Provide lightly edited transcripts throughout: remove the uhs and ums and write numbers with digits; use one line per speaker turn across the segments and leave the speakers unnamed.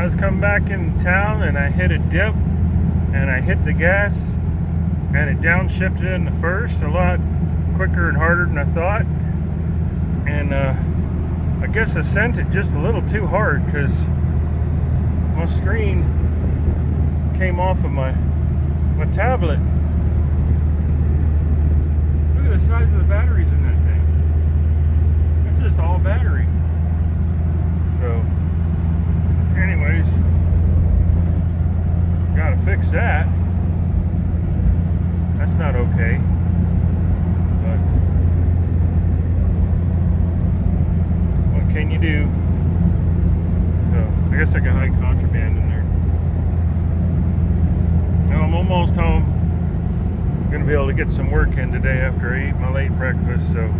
I was coming back in town and I hit a dip and I hit the gas and it downshifted in the first a lot quicker and harder than I thought. And I guess I sent it just a little too hard because my screen came off of my tablet. Look at the size of the batteries in that thing. It's just all battery. So anyways, gotta fix that. That's not okay. But what can you do? So I guess I can hide contraband in there. Now I'm almost home. Gonna be able to get some work in today after I eat my late breakfast. So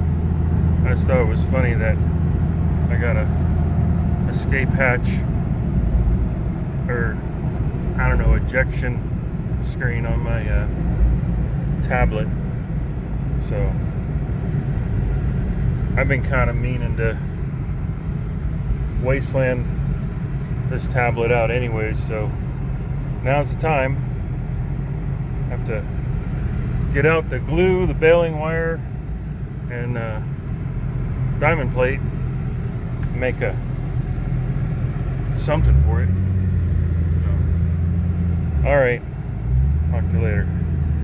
I just thought it was funny that I got a escape hatch, or I don't know, ejection screen on my tablet. So I've been kind of meaning to wasteland this tablet out anyways, so now's the time. Have to get out the glue, the baling wire, and diamond plate, make a something for it. All right, talk to you later.